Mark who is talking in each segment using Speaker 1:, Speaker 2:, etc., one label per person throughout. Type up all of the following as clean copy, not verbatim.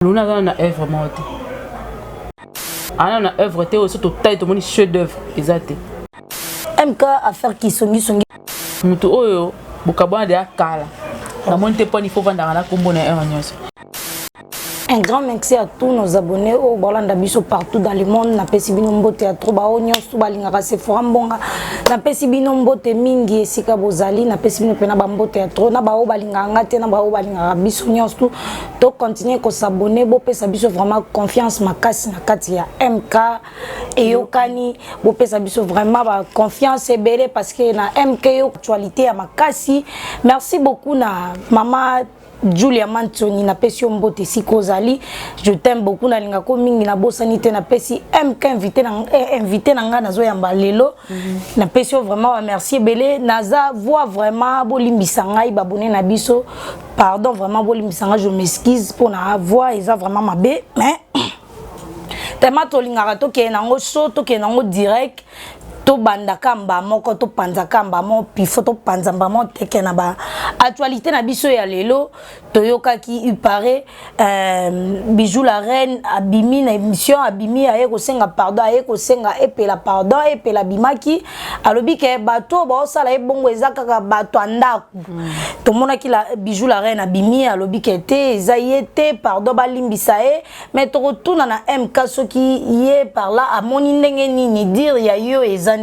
Speaker 1: Luna a une œuvre morte. On a une œuvre te aussi tout taille tout mon chef d'œuvre exact.
Speaker 2: MK à faire qui songi.
Speaker 1: Mutu oyo bukabona de akala. Na monte pas il faut vendre na kombo na erreur.
Speaker 2: Un grand merci à tous nos abonnés au Bolanda Biso partout dans le monde. Na pesi bino mbote ya trop ba onyo su balingaka se forambonga. Na pesi bino mbote mingi esika bozali. Na pesi bino pena ba mbote ya trop na ba o balinganga te na ba o balingaka biso nyonso to continuer ko s'abonner bo pesa biso vraiment confiance makasi na kati ya MK et yokani bo pesa biso vraiment ba confiance ebele parce que na MK yo actualité ya makasi. Merci beaucoup na mama Julia Mantoni na pesi mbote sikozali. Je t'aime beaucoup na linga ko mingi na bosanité na pesi MK invité na nga nazo yamba lelo. Na pesi vraiment merci belé naza voix vraiment bolimbisa ngai babone na biso. Pardon vraiment bolimbisa nga je m'excuse pour na voix eza vraiment mabe mais tellement to linga to ke na ngo show to ke na ngo direct to banda kamba moko to panza kamba mo pifo to panza mbamo teke na ba actualité na biso ya lelo toyoka ki il paraît Bijou la reine abimi na émission abimi aye ko senga pardon aye ko senga epela pardon epela bimaki alobi ke bato ba osala ebongo ezaka ka bato andaku to mona ki la Bijou la reine abimi alobi ke te ezayete pardon ba limbisa e mais to retourna na MK soki yé par là a moni ndenge nini dire ya yo ezan.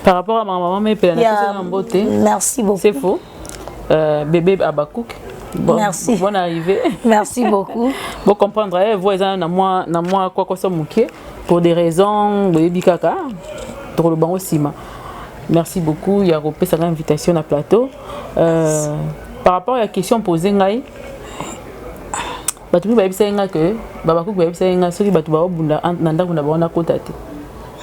Speaker 1: Par rapport à ma maman,
Speaker 2: merci beaucoup.
Speaker 1: C'est faux. Bébé Abakouk. Bon,
Speaker 2: merci.
Speaker 1: Bonne arrivée.
Speaker 2: Merci beaucoup.
Speaker 1: Vous comprendrez, vous êtes dans moi quoi que ce soit pour des raisons, baby kaka, pour le banc aussi. Merci beaucoup. Il y a repris sa invitation à plateau. Par rapport à la question posée, Batubi baby sayinga que Babakouk baby sayinga ceux qui batuba bunda nanda kuna baona kotate.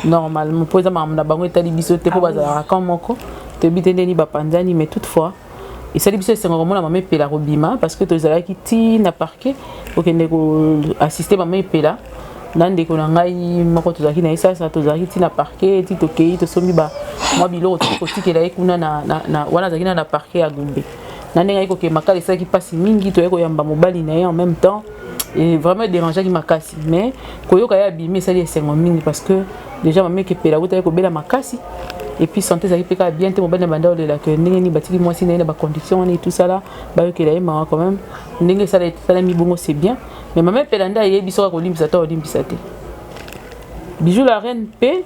Speaker 1: Normalement pour exemple na bango etali biso te po bazala quand moko te bitende ni bapanzani mais toutefois et ça biso c'est vraiment la mamé pela robima parce que tozala ki ti na parquet pour que ndeko assister mamé pela nande ko ngai moko tozaki na isa sa tozaki ti na parquet ti tokei to sombi ba moi bilo ko tikela ekuna na wana zaki na parquet ya Gombe nande ngai ko ke makala ça qui passe mingi to yako yamba mobali na en même temps et vraiment dérangeant qui m'a cassé mais koyoka ya bimé ça les 5 minutes parce que déjà maman qui pela ko bela makasi et puis santé ça qui peut bien te mobile na banda de la que ndenge ni batiki moi si na ba condition et tout ça là ba yo kela ma quand même ndenge ça la mi bongo c'est bien mais maman pela nda yebi so ko limbisa to limbisa te Bijou la reine pe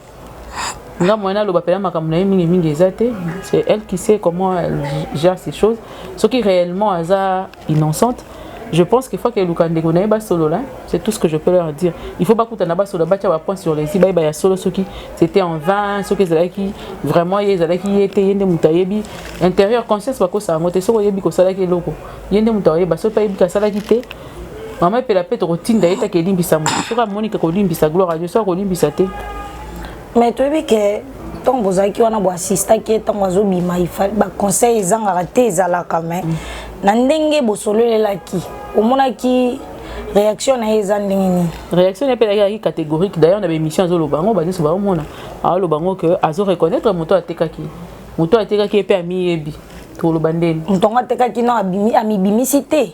Speaker 1: nga moyena lo ba pela makambo na mingi mingi ezate c'est elle qui sait comment elle gère ces choses ce qui réellement hasard innocente. Je pense qu'il faut que Lukande Gonaï ba solo là, c'est tout ce que je peux leur dire. Il faut pas que Tanaba solo ba tia point sur les iba ya solo ceux qui c'était en vain, ceux qui qui vraiment ils allaient qui étaient yende mutayebi intérieur conscience ba ko sa ngote so yebi ko sala ki loko. Yende mutayebi ba so pa yebi ka sala ki te. Maman pe la pete rotinda eta ke limbisa mo. So ka Monica ko limbisa gloire à Dieu so ko limbisa te.
Speaker 2: Mais tu veux que tant vous avez qui on a beau assister qui tant vous bima il faut ba conseil ezanga raté ezala quand même. Na ndenge bosolo lelaki omonaki réaction na eza ndenge ni
Speaker 1: réaction na pela ki catégorique d'ailleurs na émission azolo bango ba nso ba omona alo bango que azo reconnaître moto atekaki pe ami yebi to lo bandeni
Speaker 2: ntonga tekaki na ami bimicité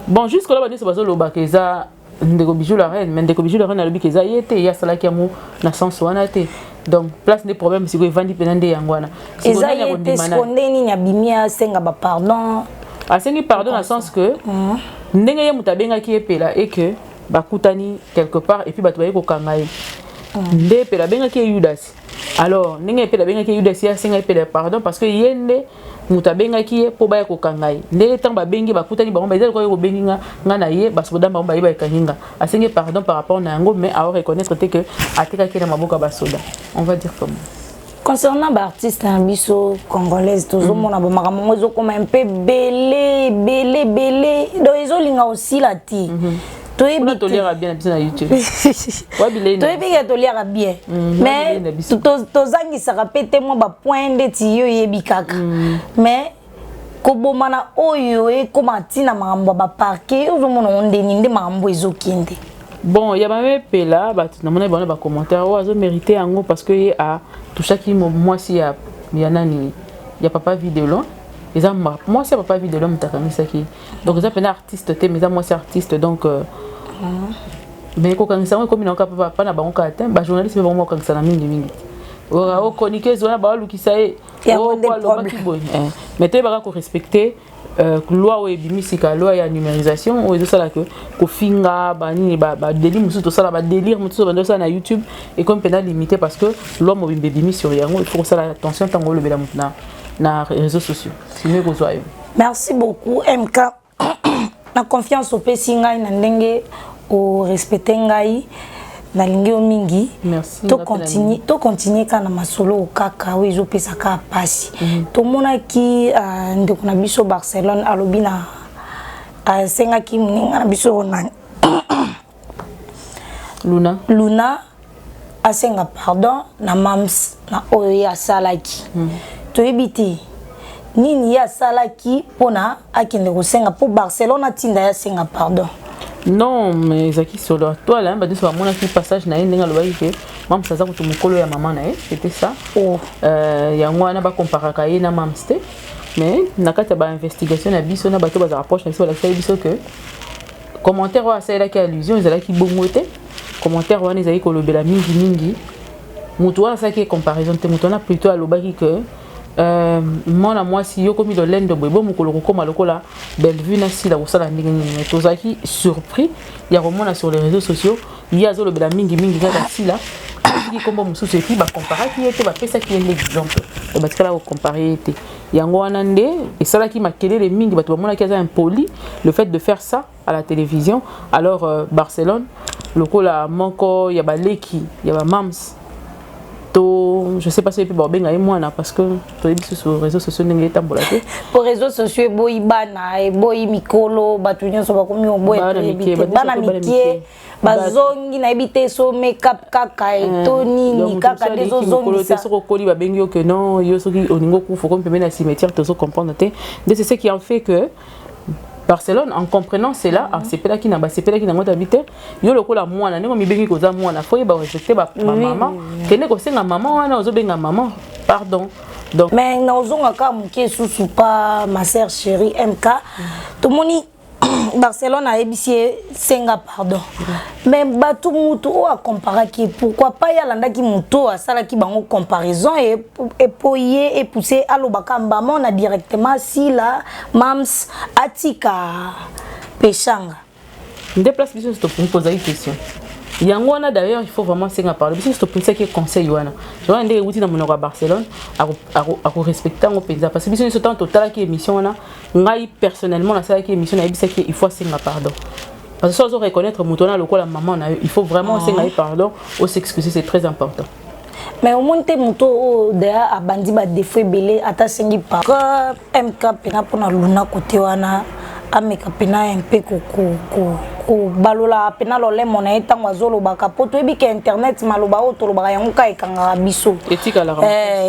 Speaker 1: bon jusque là ba nso bazolo ba keza ndeko Bijou la reine mais ndeko Bijou la reine alobi keza yete ya salaki amu na sens wana te donc place des problèmes si ko vandi penande yangwana
Speaker 2: si ko ya ko ndeni ni abimia senga ba pardon.
Speaker 1: Asengi pardon dans le sens que ndenge ye mutabenga ki epela et que bakutani quelque part et puis batubaye ko kangaye nde pela benga ki Judas alors ndenge epela benga ki Judas ya senga epela pardon parce que yende mutabenga ki po ba ko kangaye nde temps ba bengi bakutani bango ba ezali ko benginga ngana ye basoda bango ba yeba kaninga asengi pardon par rapport na ngo mais à reconnaître que ateka ki na maboka basoda on va dire comment.
Speaker 2: Concernant les artistes congolaises, tout le monde a comme un peu belé. Donc ils ont aussi la ti. Tu es bien
Speaker 1: bien sur YouTube.
Speaker 2: Tu es bien bien. Mais tozangi ça répète moi ba point de tiyo yebikaka. Mais kobomana oyo e komatina mambo ba parquet ozomona ondeni nde mambo ezokinde.
Speaker 1: Bon, il y a même pela, on a commentaire, on a mérité en parce que a tout chaque moi si il y a papa vidéo moi c'est papa vie de l'homme takangisaki donc ça peut artiste te mais moi c'est artiste donc mais quand ça comme il n'a pas na bango katin ba journaliste ba mo quand ça na mingi o chroniqueuse on a ba lu ki ça est o quoi lo ba ki boy mais te ba ko respecter loi ou ebimisika loi ya numérisation ou ça là que ko finga ba ni ba délire musu to ça là ba délire musu ba ça na YouTube et comme pénal limité parce que loi mo bimi sur yango il faut ça la attention tango le bela mutna na réseaux sociaux sinon ko soit.
Speaker 2: Merci beaucoup MK na confiance au pesinga na ndenge o respecter ngai na lingio mingi.
Speaker 1: Merci.
Speaker 2: To continuer kana masolo kaka we zo pesa ka pasi. To mona ki ndeko na biso Barcelone alobina senga ki mninga na biso na Luna asenga pardon na mams na oyo ya salaki. To ebiti nini ya salaki pona akende ko senga pour Barcelone tinda ya senga pardon.
Speaker 1: Non, mais Zaki sur la toile, hein, parce que mon passage n'a rien à l'oreille que maman ça ça que mon colo et maman c'était ça. Oh, y a moi n'a pas comparé à na maman c'était, mais n'a qu'à ta investigation na biso na bateau bazar approche na biso la salle biso que commentaire wa ça là qui allusion ils là qui bongoté commentaire wa les aïe ko lobela mingi mutu wa ça qui comparaison te mutu na plutôt à l'obaki que moi si yo comme le lendo boy bon mukolo koma lokola Bellevue na si la osala ndenge mais tozaki surpris il y a vraiment sur les réseaux sociaux il y a zo le bela mingi kaka si là qui comme mususu et puis ba comparer qui était ba pesa qui est l'exemple et ba tikala ko comparer était yango wanande et ça là qui m'a kelé les mingi ba to mona qui a impoli le fait de faire ça à la télévision alors Barcelone lokola moko ya ba leki ya ba mams je sais pas si peut bien et moi parce que tu es sur les réseaux sociaux n'engagez pas
Speaker 2: pour les réseaux sociaux boy bana et boy mikolo batunyo so bakomi boy bana mikie bazongi na ebité so make-up kaka et toni ni kaka des ozongi ça
Speaker 1: so koli ba bengi que non yo soki oningo ku faut comme na cimetière to so comprendre te c'est ce qui en fait que Barcelone en comprenant cela c'est pas là qui n'a pas c'est pas là qui n'a pas habité yo lokola mwana ndeko mibengi koza mwana faut ba respecter ba maman kene ko senga maman wana ozo benga maman pardon donc
Speaker 2: mais na ozonga ka muke susu pa ma sœur chérie MK tout moni Barcelone a ébissé senga pardon mais batu mutu o a comparé qui pourquoi pas ya landa ki muto a sala ki bango comparaison et poyer et pousser à l'obakamba on a directement si la mams atika pechanga
Speaker 1: déplace biso to pour poser une question yango wana d'ailleurs il faut vraiment senga parler parce que c'est pour ça que conseil wana je vois ndé outi na monoko à Barcelone à respecter ngo penza parce que biso ce temps total qui émission wana ngai personnellement la sala qui émission na bisa qui il faut senga pardon parce que ça on reconnaître mutona lokola maman na il faut vraiment senga pardon ou s'excuser c'est très important.
Speaker 2: Mais au moins te muto de a bandi ba défaut belé ata sengi pa MK pena pona Luna côté wana ameka pena un peu ko balola pena lo le mona etango azolo baka poto ebika internet maloba oto lo baka yango ka ekanga biso
Speaker 1: etika la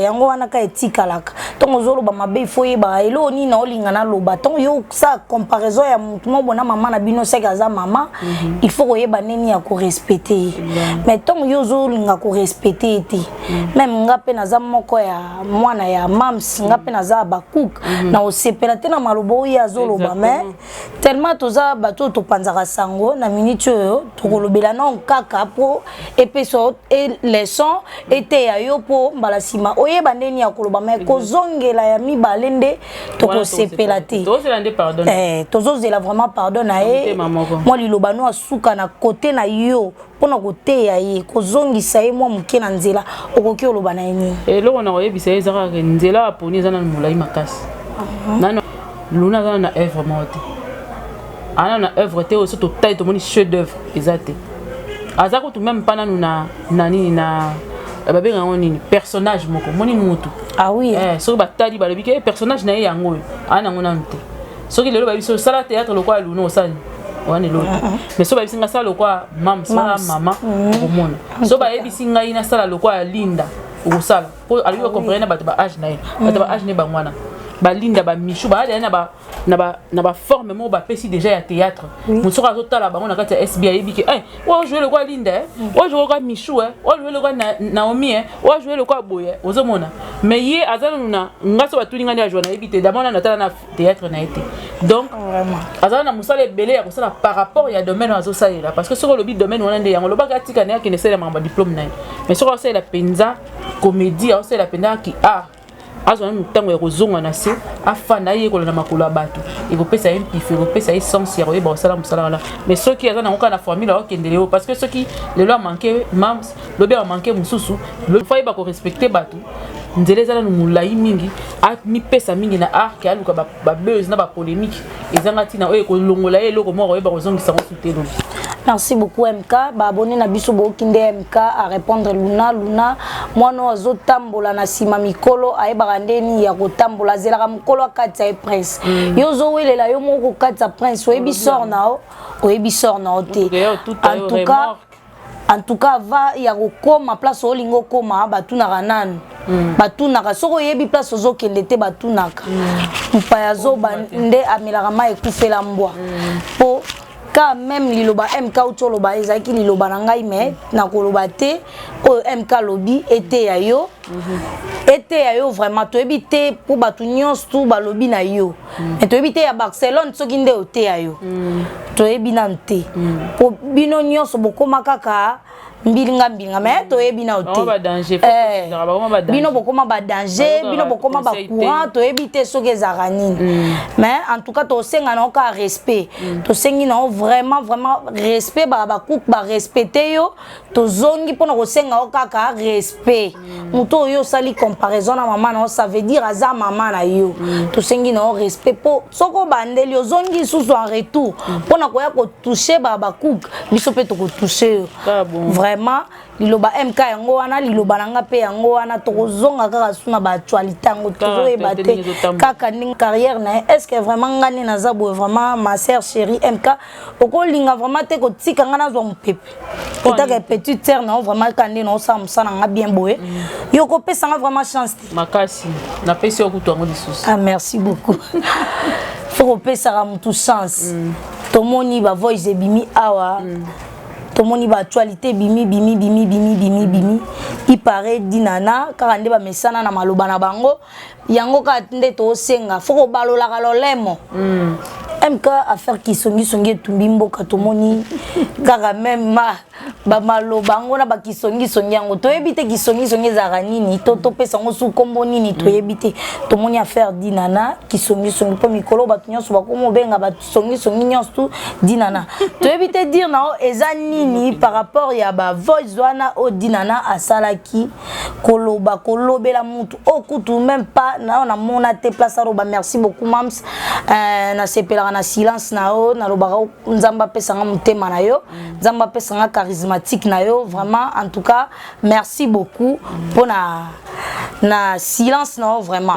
Speaker 2: yango wana ka etika la tongo zolo ba mabe foye ba elo ni na olinga na loba tongo yo sa comparaison ya mutu mo bona mama na bino seka za mama il faut koyeba neni ya ko respecter mais tongo yo zo linga ko respecter ete même nga pe na za moko ya mwana ya mams nga pe na za ba cook na osepela te na malobo ya zolo ba mais tellement toza bato to panzaka sango na minute yo to kolobela na kaka po epeso et leçon était ya yo po mbala sima oyeba ndeni ya koloba mais kozongela ya mibalende to kosepela te tozo zela vraiment pardon na e moi liloba no asuka na côté na yo pona côté ya ye kozongisa ye moi muke na nzela okoki oloba na ni
Speaker 1: et lo on a oyebisa ezaka nzela poni zana mulai makasi nano Luna dans la œuvre morte. Ana na œuvre te aussi tout taille tout moni chef d'œuvre exact. Azako tout même pas na nani na babe ngoni personnage moko moni mutu.
Speaker 2: Ah oui.
Speaker 1: So ba tali ba lebike personnage na yango. Ana ngona nte. So ki lelo ba biso sala théâtre lokwa Luna osani. Wane l'autre. Mais so ba bisinga sala lokwa maman au monde. So ba ebisinga ina sala lokwa Linda. Osala. Pour aller comprendre ba âge na. Ba âge ne ba mwana. balinda ba michu ba na ba forme mo ba pesi déjà ya théâtre musoko azotala bango na kati ya SBI biki wa jouer le quoi linda wa jouer le quoi michu wa jouer le quoi Naomi wa jouer le quoi boye ozomona mais ye azana na ngaso batulinga ndi ajona ebite d'abord na tala na théâtre na été donc azana na musala belé ya kosala par rapport ya domaine azosalela parce que soko lobi domaine wana nde yango lobaka tika na ki ne sala mamba diplôme na mais soko sala penza comédie sala penza ki art azona mutango ya kozonga na se afana ye kolona makolo bato ekopesa impif ekopesa essence ya koyeba osala musala wana mais soki azana ngoka na formule okendele parce que soki lelo a manqué mams lobi a manqué mususu le faut ba ko respecter bato nzela ezala mulai mingi mi pesa mingi na art ke aluka ba buzz na ba polémique ezanga tina oyo kolongola ye loko moko oyeba kozongisa ngo sutelo.
Speaker 2: Merci beaucoup MK. Ba abonné na biso bokinde MK à répondre Luna mwana ozo tambola na sima mikolo ayeba ndeni ya kotambola zelaka mukolo akati ya prince. Yo zo welela yo moko kati ya prince oyebi sort nao te. En tout cas va ya kokoma place olingo koma batunaka nanu. Batunaka soko yebi place ozokende te batunaka. Mpaya zo bande amelaka ma ekufela mbwa. Po quand même liloba MK utoloba ezaki liloba na ngai mais na koloba te o MK lobi ete ya yo vraiment to ebite pour batu nyonso tu balobi na yo mais to ebite ya Barcelone soki nde ote ya yo to ebina nte po bino nyonso bokoma kaka mbilinga mais to ebina ote bino bokoma ba danger bino bokoma ba courant to ebite soki ezaka nini mais en tout cas to senga na ka respect to sengi na vraiment respect ba coupe ba respecter yo to zongi pona ko senga o kaka respect muto yo sali comparaison na maman na ça veut dire aza maman na yo to sengi na respect po soko bandeli yo zongi susu en retour pona ko ya ko toucher ba coupe biso pe to ko toucher vraiment liloba MK yango wana liloba nanga pe yango wana to kozonga kaka suna ba actualité yango to ebate kaka ning carrière na est-ce que vraiment ngani na zabo vraiment ma sœur chérie MK okolinga vraiment te ko tika ngana zo mpepe etaka petite sœur na vraiment kande no sa musana nga bien boye yo ko pesa nga vraiment chance
Speaker 1: makasi na pesi okutu yango lisusu.
Speaker 2: Ah merci beaucoup. Faut pesa ra mutu chance to moni ba voice ebimi awa tomoni ba actualité bimi il paraît dinana car ande ba mesana na maloba na bango yango ka nde to senga foko balola ka lolemo MK affaire qui songi tumbi mboka tomoni kaka même ba maloba ngo na ba kisongi yango to ebite kisongi ezaka nini to pesa ngo su kombo nini to ebite tomoni affaire dinana kisongi po mikolo ba tunyo ba komo benga ba songi nyonso tu dinana to ebite dire na eza nini par rapport ya ba voice wana o dinana asalaki kolobela mutu okutu même pas na mona te place roba. Merci beaucoup mams na sepela na silence na o na lobaka nzamba pesa nga mutema na yo nzamba pesa nga charismatique na yo vraiment en tout cas merci beaucoup pour na silence na vraiment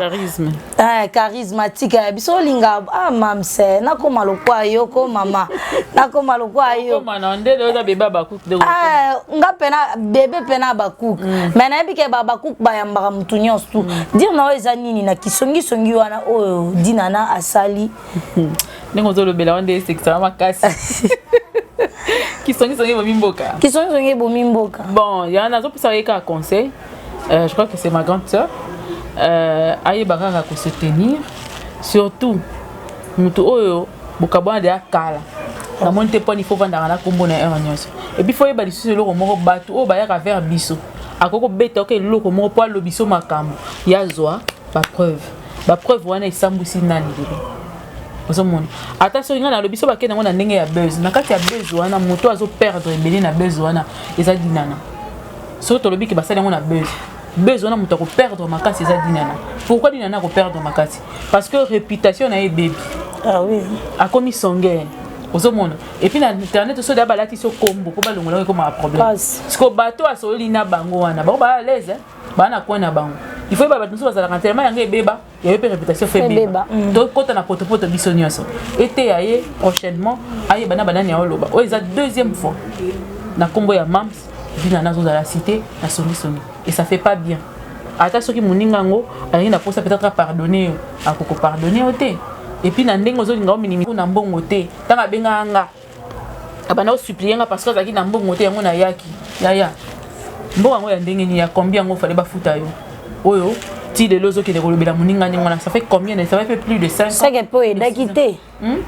Speaker 2: charismatique biso linga mams na koma lokwa yo ko mama na koma lokwa yo
Speaker 1: mana ndelo za beba bakuk de
Speaker 2: nga pena bebe pena bakuk mais na bike baba cook bayambaka mutu nyonso tu dire na eza nini na kisongi wana oyo dinana asali
Speaker 1: ndenge ozolobela wande secteur makasi kisongi bomi mboka bon yana azopesa yeka conseil je crois que c'est ma grande sœur ayebaka ka se tenir surtout mutu oyo bokabwana de akala na monte poni faut vendre na kombo na nyonso et puis faut yeba lisusu loko moko bato oyo bayaka vers biso akoko beta ke loko moko po lobiso makambo ya zwa ba preuve wana esambusi nani lelo ozomona attention ngana lobiso bakena ngona ndenge ya buzz na kati ya buzz wana moto azo perdre ebele na buzz wana eza dinana so to lobiki basali ngona buzz wana moto ko perdre makasi eza dinana. Pourquoi dinana ko perdre makasi? Parce que réputation na e baby oui akomi songe ozomona et puis na internet so da balati so kombo ko balongola ko ma problème parce que bato asoli na bango wana ba à l'aise bana kwa na bango il faut ba bato so bazala tellement yanga ebeba ya pe réputation fait beba donc quand on a potopoto biso nyonso été aye prochainement aye bana banani ya oloba o eza deuxième fois na kombo ya mams vina na zo la cité na songi et ça fait pas bien ata soki moninga ngo alingi na posa peut-être pardonner akoko pardonner ote et puis na ndenge ozolinga ominimisa na mbongo te tanga benga nga abana supplier nga parce que azaki na mbongo te yango na yaki yaya mbongo yango ya ndenge ni ya combien ngo fallait bafuta yo oyo ti de lozo ki de kolobela moninga ni ngona ça fait combien ça fait plus de 5 ans
Speaker 2: c'est que po edakité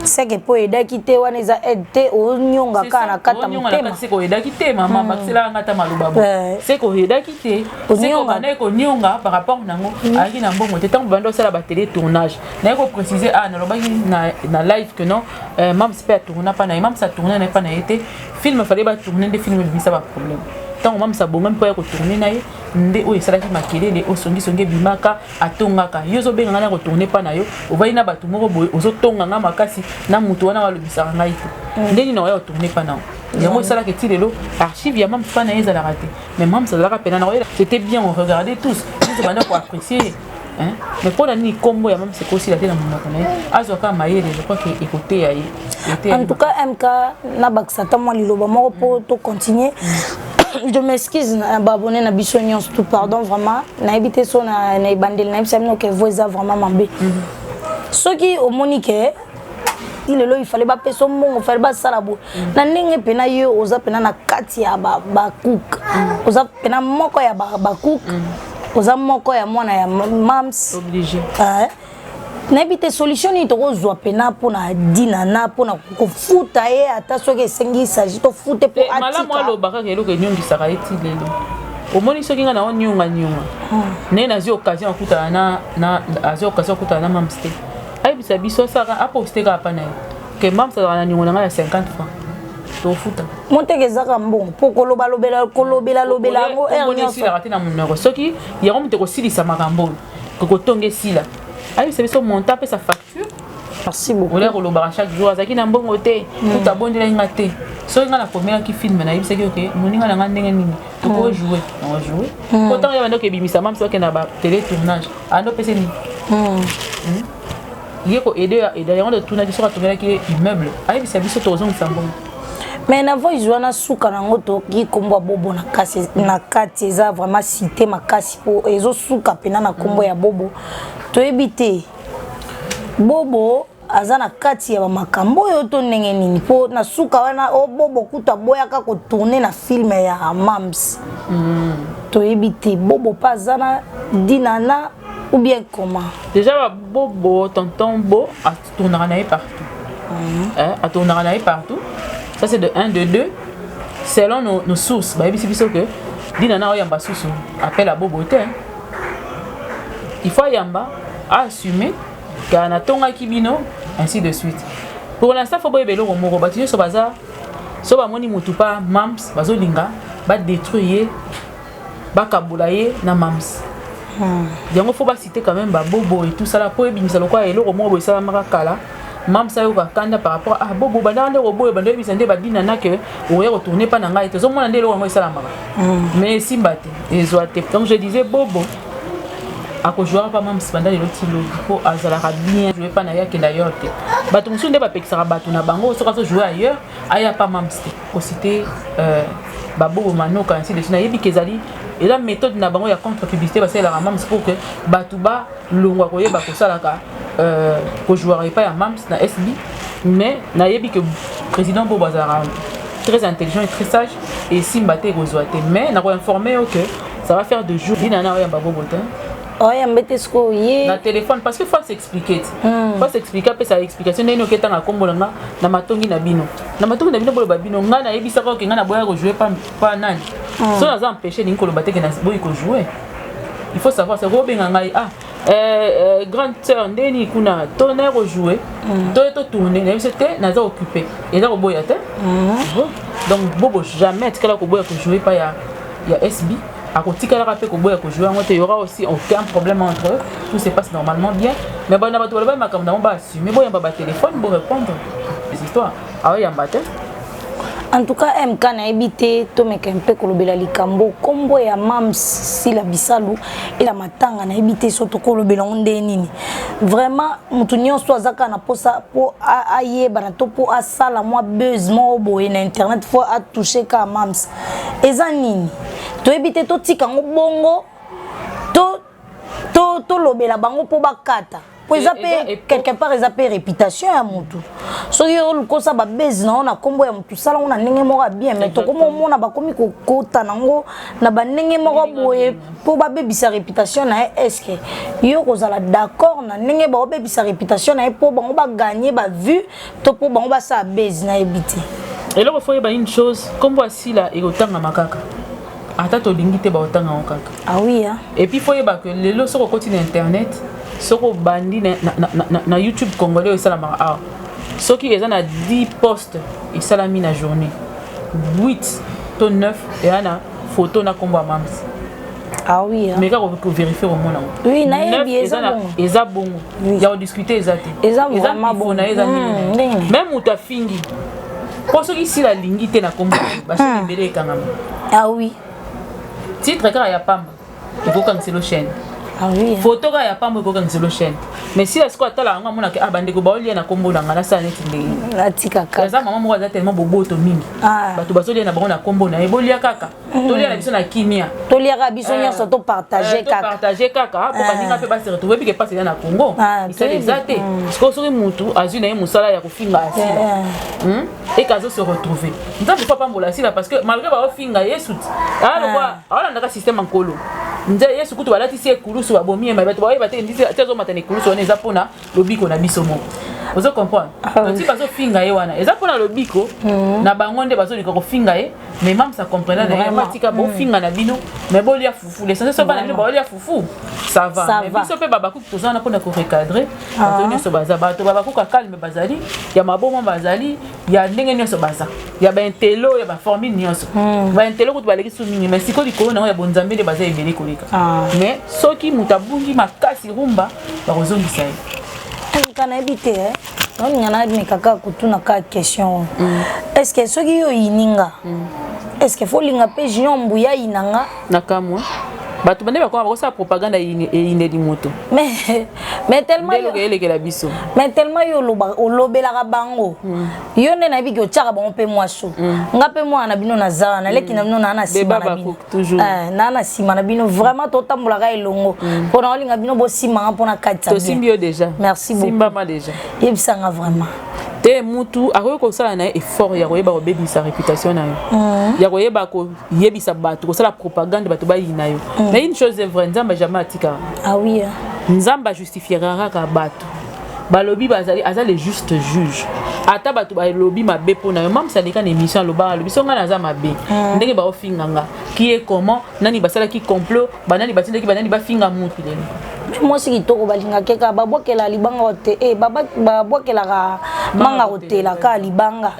Speaker 2: c'est que po edakité wana eza aide o nyonga kana kata motema
Speaker 1: c'est ko edakité mama maxela ngata maluba bo c'est ko edakité c'est ko bana ko nyonga par rapport nango aki na mbongo te tant bando sala ba télé tournage na ko préciser na lobaki na live que non mam c'est pas tourner pas na mam ça tourner na pas na été film fallait ba tourner des films mais ça pas problème tant mam ça bon même pas ko tourner na ye nde o esala ki makelele o songi bimaka atongaka yo zo benga na ko tourner pa na yo o vai na batu moko boye ozo tonga nga makasi na mutu wana walobisaka ngai te ndeni na yo tourner pa na yango esala ke ti lelo archive ya mam pa na ye ezala raté mais mam ça la pena na c'était bien on regardait tous nous banda pour apprécier hein mais pour la ni combo ya mam c'est aussi la tête na monoko na ye azoka mayele je crois que écouter ya
Speaker 2: en tout cas MK na baksata moi liloba moko pour to continuer. Je m'excuse abonné na bisonion tout pardon vraiment na habité so na bandel na bisamino que voisa vraiment mambe ce qui au monique il il fallait pas peso mongo fallait pas salabo na ndenge pena yo oza pena na kati ya ba cook oza pena moko ya ba cook oza moko ya mwana ya mams
Speaker 1: obligé
Speaker 2: na habité solution ni to kozwa pena pona dina na pona kofuta ye ata soki esengi s'agit to fute po atika
Speaker 1: mala moi lo baka ke lo ke nyongi saka eti lelo omoni soki nga na on nyonga ne na zi occasion akuta na azi occasion akuta na mamste ai bisa biso saka aposte ka pa na ke mamste na nyonga na 50 francs to futa
Speaker 2: monte ke zaka mbongo po kolobela lobela ngo
Speaker 1: erni sila raté na monoko soki yango mute ko silisa makambo ko tonge sila ai c'est son montant pe sa facture
Speaker 2: merci beaucoup
Speaker 1: on est relobara chaque jour azaki na mbongo te tout abondela ngate so nga na première qui filme na yebisaki OK moninga na ndenge nini to ko jouer on jouer pourtant ya bando ke bimisa mam so ke na ba télé tournage ando pese ni yeko aider et d'ailleurs de tournage so ka tongela ki immeuble ai bisa biso to zong sambongo
Speaker 2: mais na voix joana suka nango to ki kombo bobo na kati eza vraiment cité makasi po ezo suka pena na kombo ya bobo to ebité bobo azana kati ya makambo yo to ndenge nini po na suka wana o bobo kuta boya ka ko tourner na film ya mams to ebité bobo pas azana dinana ou bien comment
Speaker 1: déjà bobo tonton bo a tournera na partout a tournera na partout. Ça c'est de 1, de 2. Selon nos sources, bah ici que dinana oyamba source appelle à boboté. Il faut yamba assumer car na tonga kibino ainsi de suite. Pour l'instant faut pas belo moko batiyo so bazar so ba moni mutu pa mams bazolinga ba détruire ba kabulaye na mams. Yango faut pas citer quand même ba bobo et tout ça là pour ebimisa lokwa eloko moko bo sala makakala. Mam sa yo kanda par rapport à bobo bandande robo bandande bisande badina na que on retourner pas na ngai te zo mona ndelo ngo sala maka mais simbate ezoate donc je disais bobo ako jouer pas mam bandande le tilo pour azala bien jouer pas na ya ke d'ailleurs te bato musunde ba pexera bato na bango so ka jouer ailleurs aya pas mam ste ko citer babo manoka ainsi de suite na yebi kezali et la méthode na bango ya contre publicité parce que la mam pour que batuba longwa ko yeba ko salaka que je jouerai pas à Mams na SB mais na yebi que président Bobazara très intelligent et très sage et Simbate Gozoate mais na ko informer que ça va faire 2 jours dinana ya babobotin
Speaker 2: oya mbete sko ye
Speaker 1: na téléphone parce que faut s'expliquer faut s'expliquer pe sa explication neno ke tanga kombola na matongi na bino bolo babino nga na yebisa ko ke nga na boya ko jouer pas nani so na za empêcher ni ko lo bateke na boyi ko jouer il faut savoir c'est robenga ngai grande sœur ndeni kuna tonnerre jouer to tourner mais c'était naza occupé et là boya te donc bobo jamais tkala ko boya ko jouer pas ya SB à côté de la jouer, il y aura aussi aucun problème entre eux, tout se passe normalement bien. Mais bon, on va assumer, bon, il y a un téléphone pour répondre les histoires. Ah oui, il y a un bâtiment.
Speaker 2: En tout cas, MK na habité to meka mpe kolobela likambo kombo ya mams si la bisalu et la matanga na habité soto kolobela onde nini vraiment mutu nyonso azaka na posa po ayeba na to po asala moi buzz mo boye na internet faut a toucher ka mams eza nini to habité to tika ngo bongo to to lobela bango po bakata po eza pe quelque part eza pe réputation ya mutu soki olukosa babezi na ona kombo ya mutu sala ona ndenge moko bien mais to komo mona bakomi kokota nango na bandenge moko boye po babebisa réputation na est-ce que yo kozala d'accord na ndenge babebisa réputation na po bango ba gagner ba vue to po bango ba sa bezi na ebiti.
Speaker 1: Et là il faut y avoir une chose comme voici là et autant makaka ata to lingite ba autant kaka.
Speaker 2: Ah oui hein.
Speaker 1: Et puis il faut y avoir que les lots sur le côté internet soko bandi na YouTube congolais ça la mara ce qui est à 10 posts et ça la mis la journée 8 to 9 et ana photo na combo mams.
Speaker 2: Ah oui hein.
Speaker 1: Mais quand on peut vérifier au monde
Speaker 2: oui na
Speaker 1: eza bon il y a discuter ezate
Speaker 2: eza bon
Speaker 1: na eza même ou ta fingi pour ceux qui si la lingite na combo ba se libérer kangama.
Speaker 2: Ah oui
Speaker 1: titre car ya pamba il faut canceller chaîne.
Speaker 2: Ah oui
Speaker 1: photo ga ya pamba ko canceller chaîne. Mais si est-ce que atala nga mona ke abande ko ba olia na kombo na ngana sa neti ndenge
Speaker 2: atika kaka
Speaker 1: kaza mama moko za tellement boboto mingi bato bazolia na bango na kombo na ebolia kaka tolia na biso na kimia
Speaker 2: tolia ka biso nyonso to partager
Speaker 1: kaka po baninga pe ba se retrouver bi ke passe na Congo ça les ate parce que mutu azui na ye musala ya kofinga asila et kazo se retrouver ntango papa mbola sila parce que malgré ba ofinga yesu alors quoi ndaka système en colo nze yesu kutu balati si ekulusu babomi ma bato ba te ndisi tezo matane ekulusu on eza pona lobiko na biso moko ozo comprendre donc bazo finga ye wana eza pona lobiko na bango nde bazo liko finga ye mais même ça comprendre na ye matika bo finga na bino mais bo lia fufu les sensations ba na bino ba lia fufu ça va mais biso pe babaku tozana pona ko recadrer bato nyonso baza bato babaku ka calme bazali ya mabomo bazali ya ndenge nyonso baza ya ba intelo ya ba formule nyonso ba intelo kutu baleki su mingi mais siko likolo na ya bonzambe de baza ebele koleka mais soki mutabungi makasi rumba bakozongisa ye
Speaker 2: kana ebite non nyana me kaka kutuna ka question est-ce que soki yo ininga est-ce que faut linga pe jombu ya inanga
Speaker 1: nakamwa bato bande bakoma bakosa propaganda inedi moto
Speaker 2: mais tellement yo lobelaka bango yo nde na biki otiaka bango mpe mwaso nga mpe mwana na bino naza na leki na bino na nsima na bino na na nsima na bino vraiment totambolaka elongo mpona olinga bino bosimanga mpona katisa
Speaker 1: tosimbi yo déjà
Speaker 2: merci beaucoup
Speaker 1: simbama déjà
Speaker 2: yebisanga vraiment
Speaker 1: te mutu akoki kosala na ye effort ya koyeba kobebisa réputation na yo ya koyeba koyebisa bato kosala propagande bato bayina yo mais une chose est vraie nzambe jamais atikaka
Speaker 2: ah oui
Speaker 1: nzambe ajustifiera kaka bato balobi bazali aza le juste juge ata bato balobi mabe mpona yo mame saleka na émission alobaka alobi so ngai naza mabe ndenge baofinganga qui est comment nani basalaki complot banani batindaki banani bafinga mutu lelo
Speaker 2: mwasi kitoko balingaki kaka babwakela libanga ote babwakelaka manga kotela ka libanga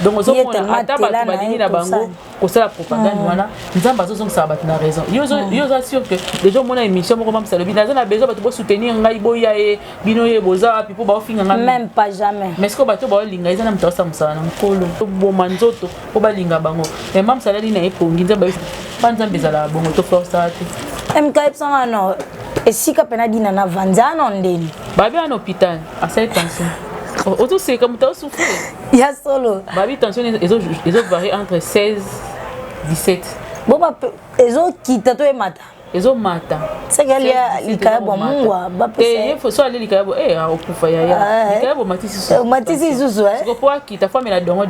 Speaker 1: donc ozomona ata bato balingi na bango kosala propagande wana nzambe azozongisaka bato na raison yo oza sûr que déjà omona émission moko mamisa lobi naza na besoin bato bosoutenir ngai boya ye bino ye boza wapi mpo baofinga ngai
Speaker 2: même pas jamais
Speaker 1: mais siko bato baolinga eza na moto aosala mosala na nkolo boma nzoto mpo balinga bango mais mamisalali na ye pongi nzambe mpa nzambe ezalaka bongo toforsa te
Speaker 2: mkayebisanga no esika pena dina na vanzana ndeni
Speaker 1: babi en hôpital asali tension otoseka moto osouffre
Speaker 2: ya solo
Speaker 1: babi tension ezovarie entre 16 17
Speaker 2: boba ezokita to emata
Speaker 1: ezomata
Speaker 2: sekelia likayabo mungwa
Speaker 1: bapese so ale likayabo okufa ya likayabo
Speaker 2: matisi susu
Speaker 1: siko po akita fami la dongo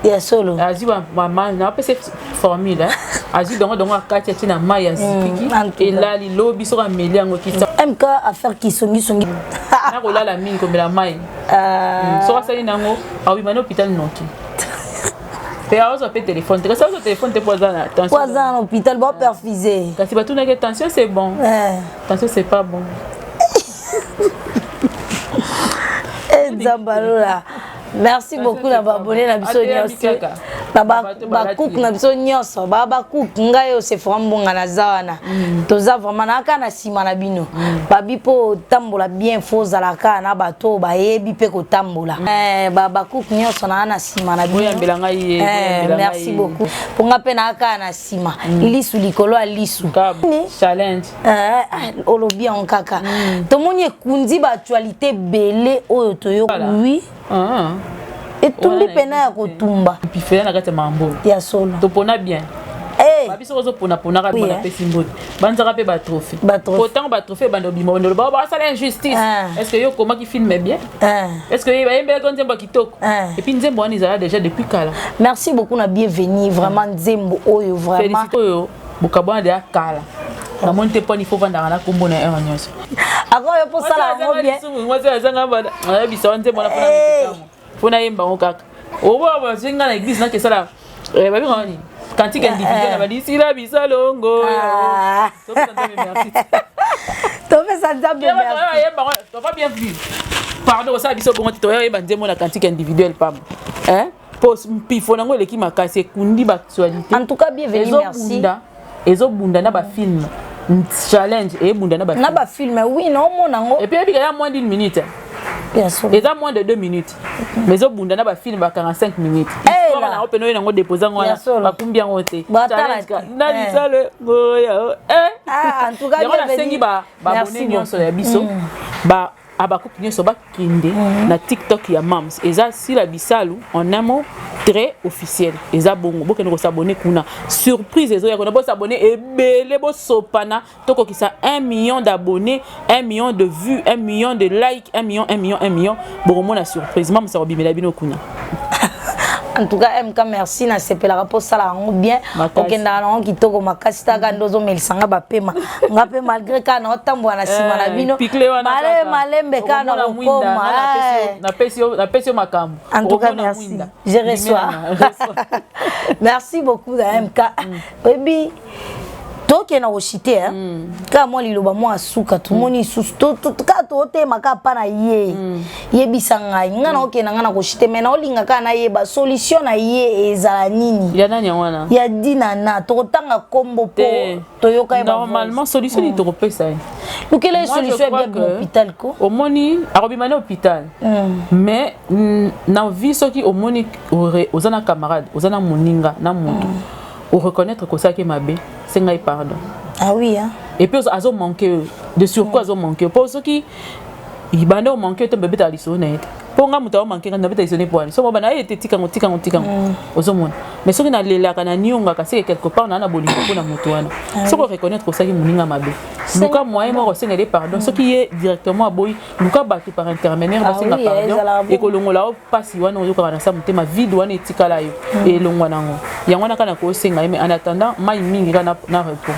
Speaker 2: ya solo
Speaker 1: azwi mama na pese formule azwi dongo akati atina mai ya zipiki elali lobi soko ameli yango kisa
Speaker 2: mk affaire kisongi
Speaker 1: na kolala mingi komela mai soko asali nango awima na hôpital noki pe azo pe téléphone te ça téléphone te poza na attention
Speaker 2: poza na hôpital ba perfuser
Speaker 1: kasi ba tuna que tension c'est bon tension c'est pas bon
Speaker 2: Nzambalola merci beaucoup na babonné na biso nyonso ba cook na biso nyonso ba cook ngai se frambonga na zawana toza vraiment na kana sima na bino babi po tambola bien fozala ka na bato ba yebi pe ko tambola ba cook nyonso na sima na bino
Speaker 1: yambela ngai
Speaker 2: merci beaucoup ponga pe na kana sima lisu likolo a lisu
Speaker 1: challenge
Speaker 2: olobi en kaka tomoni ekundi ba actualité belé oyo toyo oui etumbi pena ya kotumba
Speaker 1: pifela na kati mambo
Speaker 2: ya solo
Speaker 1: topona bien biso ozo pona ka bona pesi mbote banzaka pe ba trophée pourtant ba trophée bando bimo ndo ba ça l'injustice est-ce que yo comment qui filme bien est-ce que ba yembe ko nzembo kitoko et puis nzembo on izala déjà depuis kala
Speaker 2: merci beaucoup na bienvenue vraiment nzembo oyo vraiment
Speaker 1: félicito yo bokabona de kala na monte poni faut vendre na kombo na un nyonso
Speaker 2: akwa yo po sala ngo bien
Speaker 1: moi ça zanga ba bisa nzembo na pona pona yemba ngokaka oba ba zinga na église na kesala ba bi ngani cantique individuelle na ba disi la bisalongo to
Speaker 2: fais ça déjà bien merci
Speaker 1: to pas bien vu pardon ça biso bongo to yeba nzembo na cantique individuelle pam pos pifo nango eleki makasi kundi ba actualité
Speaker 2: en tout cas bienvenue merci
Speaker 1: ezobunda na ba film challenge et bunda na
Speaker 2: ba film oui non mon nango
Speaker 1: et puis il y a moins d'une minute
Speaker 2: bien sûr
Speaker 1: et ça moins de 2 minutes mais ezobunda na ba film ba 45 minutes histoire na openo nango déposer ngona ba combien ngote na lisale boya
Speaker 2: en tout cas
Speaker 1: bienvenue ba abonné nyonso ya biso ba abakuki nyonso bakinde na TikTok ya Mams eza si la bisalu en un mot très officiel eza bongo bokende ko s'abonner kuna surprise ezo ya kona bo s'abonner ebele bo sopana toko kisa 1 million d'abonnés 1 million de vues 1 million de likes 1 million bongo na surprise Mams sa obimela bino kuna.
Speaker 2: En tout cas, MK merci na sepela rapport ça la bien. Okenda na kitoko makasi taka ndozo melisanga ba pema. Ngape malgré ka na otambo na sima na bino. Malembe ka na okoma.
Speaker 1: Na pesio makambo.
Speaker 2: En tout cas, merci. Je reçois. Merci beaucoup da MK. Baby toke na oshite ka mo liloba mo asuka to moni susu to ka to te maka pa na ye yebisanga ngana okena ngana koshite mena olinga ka na ye ba solution na ye ezala nini
Speaker 1: ya nani wana
Speaker 2: ya dinana to tanga kombo po to yoka ba
Speaker 1: normalement solution ni to kopesa
Speaker 2: lukele solution bien hôpital ko
Speaker 1: omoni arobimane hôpital mais na vie soki omoni ozana camarade ozana moninga na mutu ou reconnaître que ça qui m'a bé c'est ngai pardon
Speaker 2: ah oui hein
Speaker 1: et puis azo manquer de surcroît azo manquer pour ceux qui il bande manquer to bébé ta lisonete pour nga muta manquer na bébé ta lisonete pour so bana était tika ozo mon mais ceux qui na lela kana nionga ka c'est quelque part na bolingo pour na mutu wana so ko reconnaître que ça qui moninga mabé luka moyen mo c'est ngai pardon ce qui est directement aboy luka batu par intermédiaire ba c'est pardon et ko longola pasi wana ozo ka na sa mutema vide wana etika la yo et longwa nango yango na kana ko senga mais en attendant mai mingi kana na repos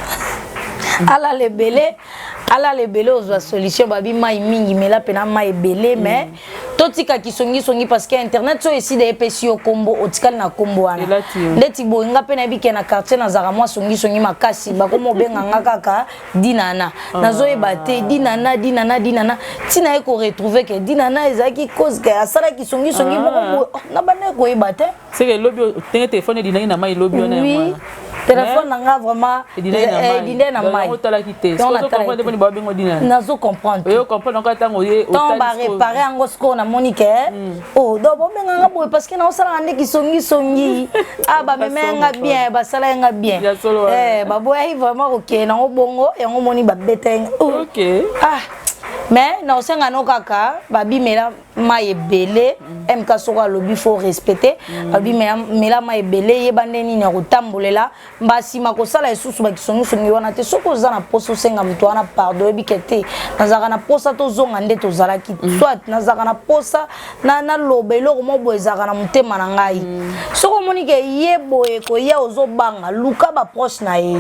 Speaker 2: ala le belé aux solution babi mai mingi mais là pena mai belé mais totika kisongi parce que internet so ici des pesio combo otikal na combo wana leti boinga pena bike na quartier na zara moi songi makasi bakomo benga ngaka dinana nazo ebate dinana tina eko retrouver que dinana ezaki cause que asala kisongi boko na bana ko ebate
Speaker 1: c'est que lobby téléphone dinana na mai lobby wana
Speaker 2: oui téléphone nanga vraiment dinana na mai nazo comprendre
Speaker 1: yo comprendre quand tango ye
Speaker 2: on va réparer en gosko na monique oh do bo benga boy parce que na osala ndeki songi ah ba memenga bien ba sala nga bien ba boy vraiment OK na obongo et on moni ba beteng
Speaker 1: OK
Speaker 2: ah mais na osenga no kaka babi mela mai ebele MK soko lobi faut respecter babi mela mai ebele ye bandeni na kotambolela mbasi makosala esusu bakisongi wana te soko za na poso senga mtu wana pardon bikete nazaka na posa to zonga nde to zalaki soit nazaka na posa na lobelo ko mobo ezaka na mutema na ngai soko monike yebo eko ya ozobanga luka ba proche na ye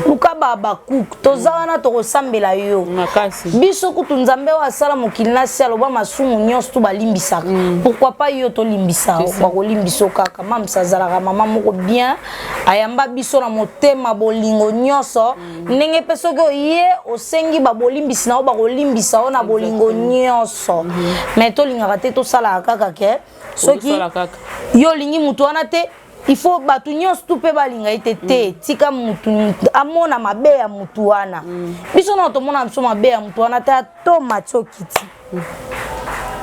Speaker 2: luka ba cook to zana to kosambela yo
Speaker 1: makasi
Speaker 2: biso kutunza Nzambe wa sala mokili na si aloba masumu nyonso to balimbisaka pourquoi pas yo to limbisa ba ko limbiso kaka mam sazalaka mama moko bien ayamba biso na motema bolingo nyonso ndenge peso ko ye osengi ba bolimbisi na ba ko limbisa ona bolingo nyonso mais to lingaka te to sala kaka ke soki yo lingi mutu wana te il faut batu nyonso tu pe balinga itete tika mutu amona mabe ya mutu wana biso na to mona biso mabe ya mutu wana ta to macho kiti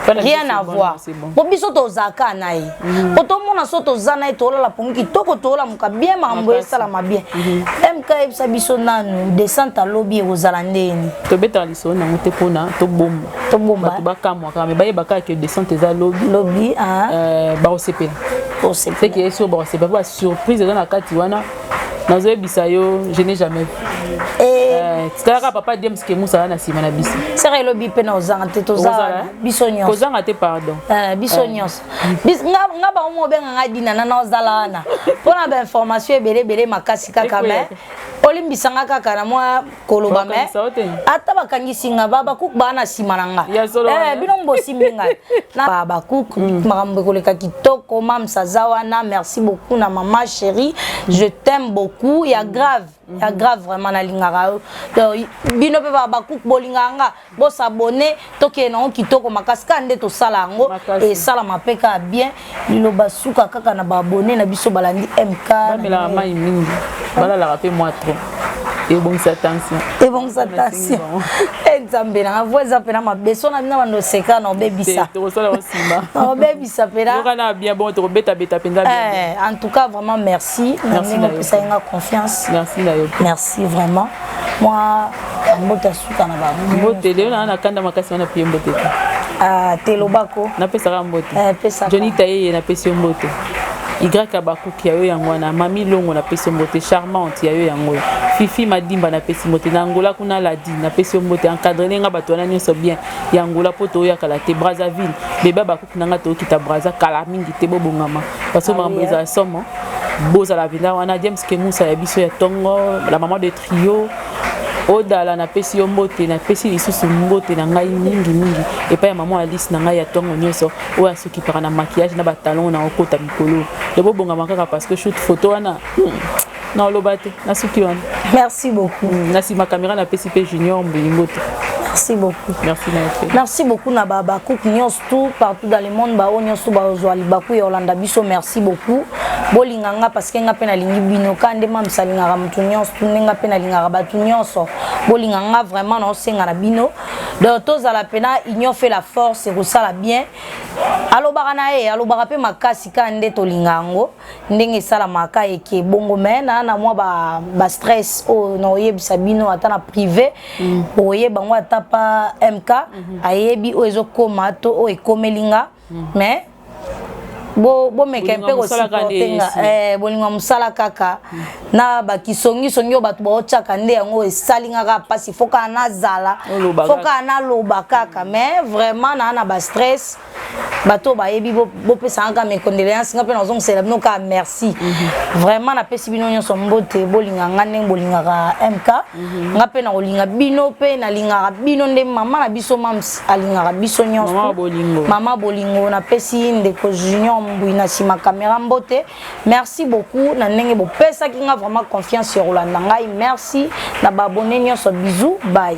Speaker 2: rien à voir bo biso to zaka na ye to mona so to zana to la pongi toko to la muka bien mambo sala mabien MK sa biso nanu descente à lobby ozala ndeni
Speaker 1: to beta liso na mote pona to bomba to bakamwa kama ba yeba ka ke descente za lobby ba osepela c'est que sur bon c'est pas surprise dans la kati wana nazoe bisayo je n'ai jamais vu tikaka papa James ke musa na sima na biso
Speaker 2: sera elobi pe na ozanga te tozala biso nyonso
Speaker 1: kozanga te pardon
Speaker 2: biso nyonso nga ba mo benga nga dina na ozala na pona ba information ebele makasi kaka me olimbisanga kaka na mwa koloba me ata bakangisi nga babakuku bana sima na nga bino mbosimbi nga na babakuku makambo koleka kitoko mamsaza wana merci beaucoup na maman chérie je t'aime beaucoup ya grave vraiment na lingara bino pe babakuku bolinganga bo s'abonner toke na kitoko makasi kande to sala ngo et sala mapeka bien liloba suka kaka na ba abonner na biso balandi MK
Speaker 1: bamela mai mingi bala la rapé moi trop et bon attention nzambe na voix apena mabeso na bina bando seka na obebisa to sala osima
Speaker 2: na obebisa pela
Speaker 1: okana bien bon to beta penza bien
Speaker 2: en tout cas vraiment merci merci na confiance merci vraiment moi mbota suka na ba
Speaker 1: mbote leo na kanda makasi na pie mbote
Speaker 2: telobako
Speaker 1: na pesa ka mbote
Speaker 2: pesa
Speaker 1: Johnny Taye na pesa mbote Igraka Bakuki ya yo yango na Mami Longo na pesa mbote charmante ya yo yango Fifi Madimba na pesa mbote na Angola kuna Ladi na pesa mbote encadrer nga bato na nyonso bien ya Angola poto ya kala te Brazzaville beba Bakuki nanga to kita Brazza kala mingi te bobongama parce que mambreza ya somo boza la vinda wana James Kemusa ya biso ya Tongo la maman de trio Odala na pesi yo mbote na pesi lisusu mbote na ngai mingi et pa ya maman Alice na ngai ya Tongo nyonso o asuki para na maquillage na batalon na okota mikolo de bobonga makaka parce que shoot photo wana na lobate na suki wana
Speaker 2: merci beaucoup
Speaker 1: na si ma caméra na pesi pe junior mbote
Speaker 2: merci beaucoup
Speaker 1: merci
Speaker 2: beaucoup na baba cook nyonso tout partout dans le monde ba nyonso ba ozwali baku ya Olanda biso merci beaucoup bolinganga parce que nga pe na lingi bino kande mam salingaka mutu nyonso nga pe na lingaka batu nyonso bolinganga vraiment na osenga na bino donc tozala pena union fait la force et ça bien alobaka na ye alobaka pe makasi kande tolingango ndenge sala maka eke bongo mena na mwa ba stress o no yebisa bino ata na privé oye bango ata pa MK ayebi o ezokoma to o ekomelinga mais bo meke mpe ko supportenga bolinga musala kaka na bakisongi songi bato baochaka nde yango esalingaka pasi foka na zala foka na loba kaka mais vraiment na ba stress bato bayebi bo pesa nga mes condoléances nga pe na zong célèbre ka merci vraiment na pesi bino nyonso mbote bolinga nga ndenge bolinga ka MK nga pe na olinga bino pe na linga bino nde mama na biso mams alinga biso nyonso mama bolingo na pesi ndeko junior mbouina sima caméra mbote merci beaucoup na ndenge bo pesa ki nga vraiment confiance sur Olanda ngai merci na ba abonné nyonso bisous bye.